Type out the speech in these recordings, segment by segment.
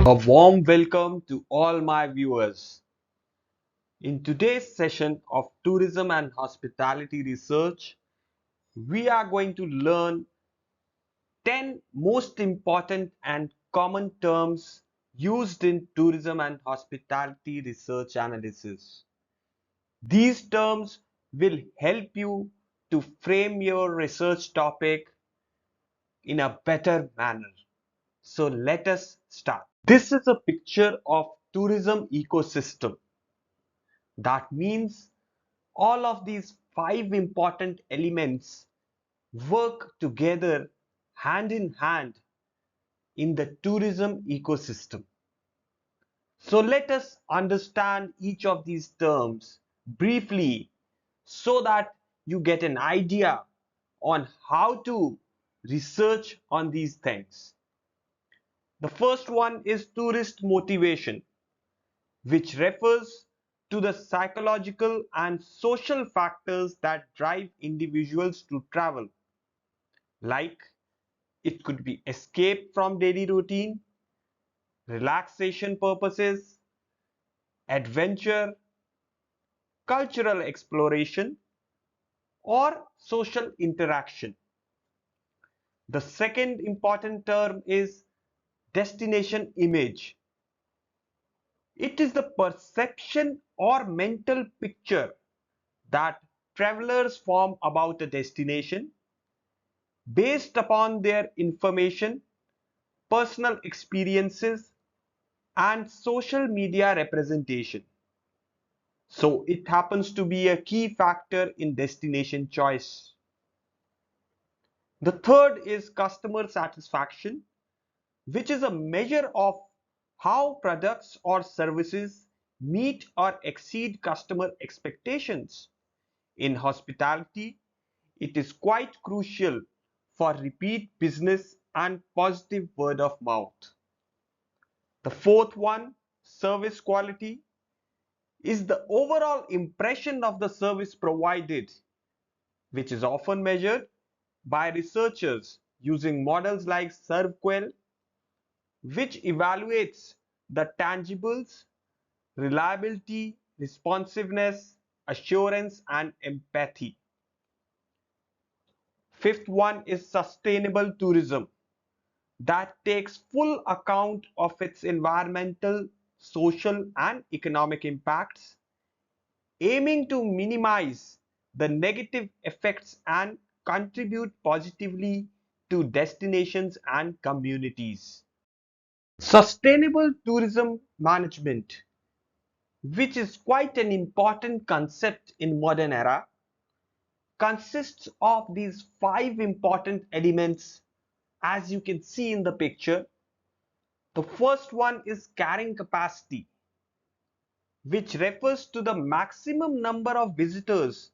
A warm welcome to all my viewers. In today's session of Tourism and Hospitality Research, we are going to learn 10 most important and common terms used in tourism and hospitality research analysis. These terms will help you to frame your research topic in a better manner. So let us start. This is a picture of tourism ecosystem. That means all of these five important elements work together hand in hand in the tourism ecosystem. So let us understand each of these terms briefly so that you get an idea on how to research on these things. The first one is tourist motivation, which refers to the psychological and social factors that drive individuals to travel. Like it could be escape from daily routine, relaxation purposes, adventure, cultural exploration, or social interaction. The second important term is destination image. It is the perception or mental picture that travelers form about a destination based upon their information, personal experiences, and social media representation. So it happens to be a key factor in destination choice. The third is customer satisfaction, which is a measure of how products or services meet or exceed customer expectations. In hospitality, it is quite crucial for repeat business and positive word of mouth. The fourth one, service quality, is the overall impression of the service provided, which is often measured by researchers using models like ServQual, which evaluates the tangibles, reliability, responsiveness, assurance, and empathy. Fifth one is sustainable tourism that takes full account of its environmental, social, and economic impacts, aiming to minimize the negative effects and contribute positively to destinations and communities. Sustainable tourism management, which is quite an important concept in modern era, consists of these five important elements as you can see in the picture. The first one is carrying capacity, which refers to the maximum number of visitors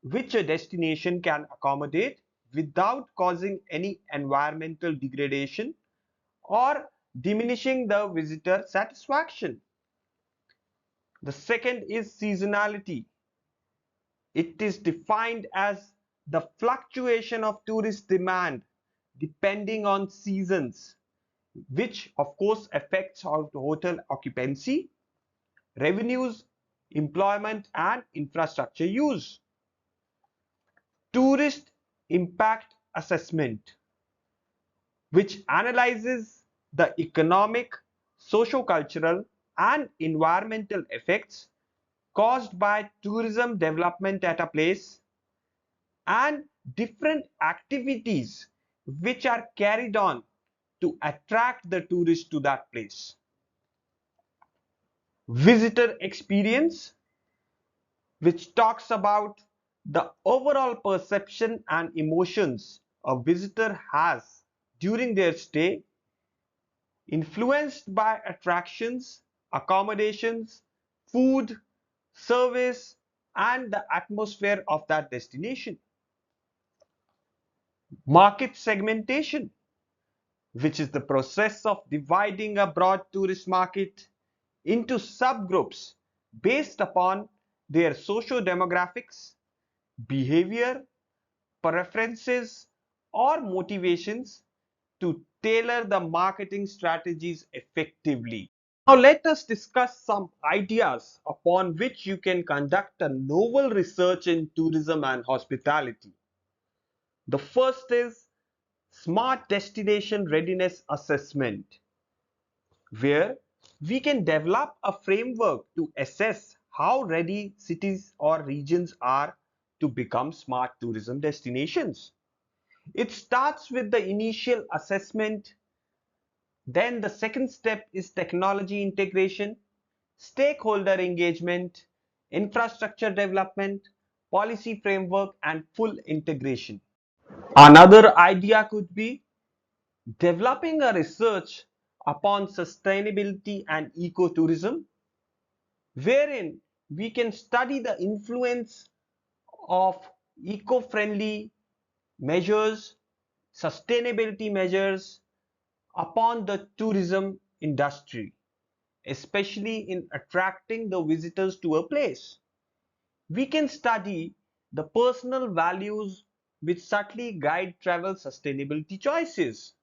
which a destination can accommodate without causing any environmental degradation or diminishing the visitor satisfaction. The second is seasonality. It is defined as the fluctuation of tourist demand depending on seasons, which of course affects hotel occupancy, revenues, employment, and infrastructure use. Tourist impact assessment, which analyzes the economic, socio-cultural, and environmental effects caused by tourism development at a place and different activities which are carried on to attract the tourist to that place. Visitor experience, which talks about the overall perception and emotions a visitor has during their stay, influenced by attractions, accommodations, food, service, and the atmosphere of that destination. Market segmentation, which is the process of dividing a broad tourist market into subgroups based upon their socio-demographics, behavior, preferences, or motivations to tailor the marketing strategies effectively. Now let us discuss some ideas upon which you can conduct a novel research in tourism and hospitality. The first is Smart Destination Readiness Assessment, where we can develop a framework to assess how ready cities or regions are to become smart tourism destinations. It starts with the initial assessment. Then the second step is technology integration, stakeholder engagement, infrastructure development, policy framework, and full integration. Another idea could be developing a research upon sustainability and ecotourism, wherein we can study the influence of eco-friendly measures, sustainability measures upon the tourism industry, especially in attracting the visitors to a place. We can study the personal values which subtly guide travel sustainability choices.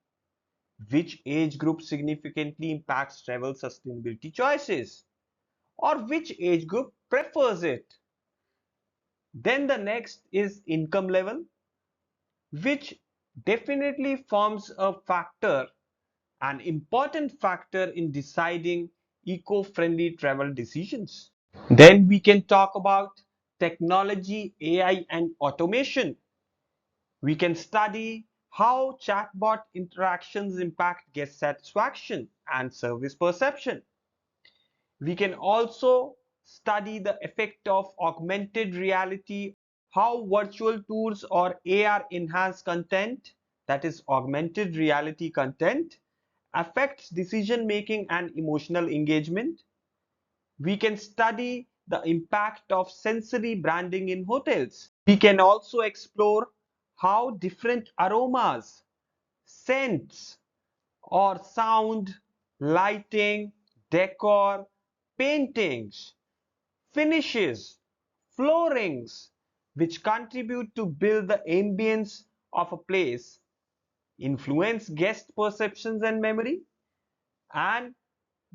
Which age group significantly impacts travel sustainability choices? Or which age group prefers it? Then the next is income level, which definitely forms a factor, an important factor in deciding eco-friendly travel decisions. Then we can talk about technology, AI, and automation. We can study how chatbot interactions impact guest satisfaction and service perception. We can also study the effect of augmented reality, how virtual tours or AR enhanced content, that is augmented reality content, affects decision making and emotional engagement. We can study the impact of sensory branding in hotels. We can also explore how different aromas, scents, or sound, lighting, decor, paintings, finishes, floorings, which contribute to build the ambience of a place, influence guest perceptions and memory, and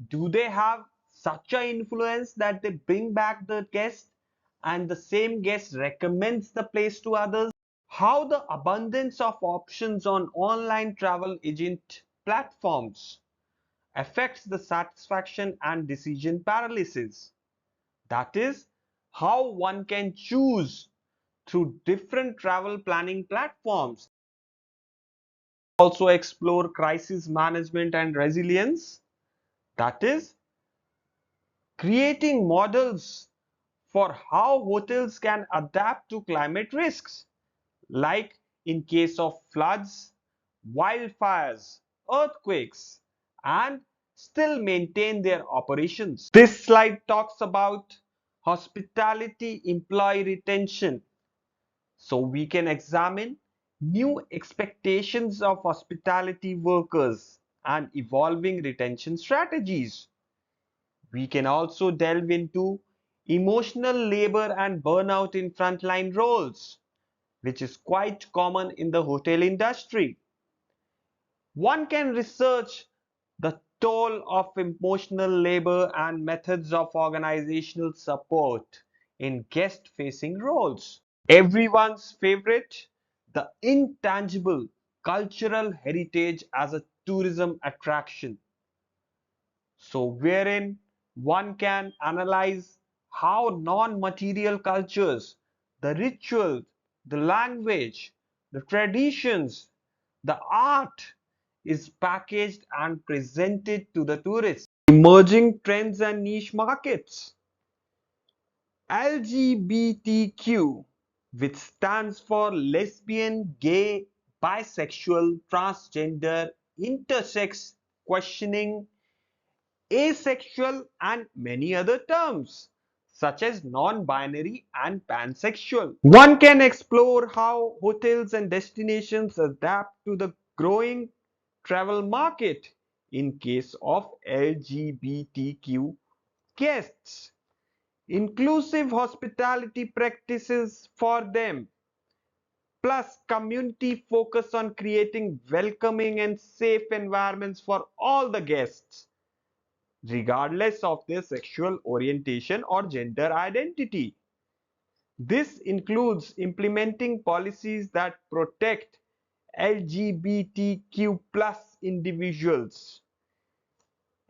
do they have such an influence that they bring back the guest and the same guest recommends the place to others? How the abundance of options on online travel agent platforms affects the satisfaction and decision paralysis. That is, how one can choose through different travel planning platforms. Also explore crisis management and resilience. That is, creating models for how hotels can adapt to climate risks, like in case of floods, wildfires, earthquakes, and still maintain their operations. This slide talks about hospitality employee retention. So we can examine new expectations of hospitality workers and evolving retention strategies. We can also delve into emotional labor and burnout in frontline roles, which is quite common in the hotel industry. One can research the toll of emotional labor and methods of organizational support in guest facing roles. Everyone's favorite, the intangible cultural heritage as a tourism attraction. So, wherein one can analyze how non-material cultures, the rituals, the language, the traditions, the art is packaged and presented to the tourists. Emerging trends and niche markets. LGBTQ, which stands for lesbian, gay, bisexual, transgender, intersex, questioning, asexual, and many other terms such as non-binary and pansexual. One can explore how hotels and destinations adapt to the growing travel market in case of LGBTQ guests, inclusive hospitality practices for them, plus community focus on creating welcoming and safe environments for all the guests, regardless of their sexual orientation or gender identity. This includes implementing policies that protect LGBTQ plus individuals,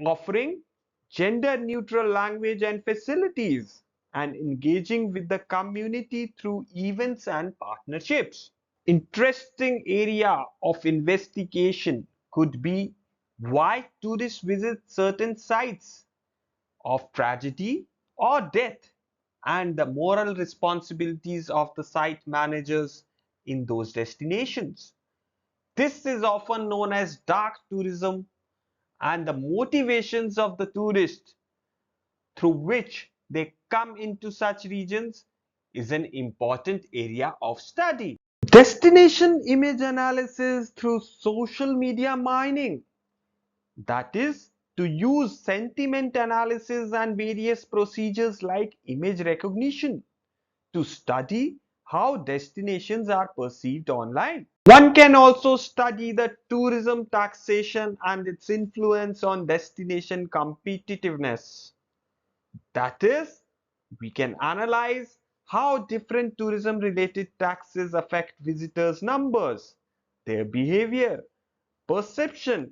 offering gender neutral language and facilities, and engaging with the community through events and partnerships. Interesting area of investigation could be why tourists visit certain sites of tragedy or death, and the moral responsibilities of the site managers in those destinations. This is often known as dark tourism, and the motivations of the tourists through which they come into such regions is an important area of study. Destination image analysis through social media mining, that is, to use sentiment analysis and various procedures like image recognition to study how destinations are perceived online. One can also study the tourism taxation and its influence on destination competitiveness. That is, we can analyze how different tourism related taxes affect visitors' numbers, their behavior, perception,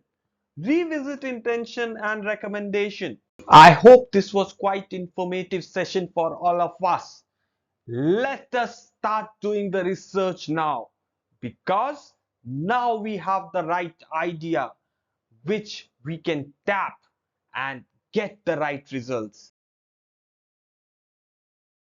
revisit intention, and recommendation. I hope this was quite informative session for all of us. Let us start doing the research now, because now we have the right idea which we can tap and get the right results.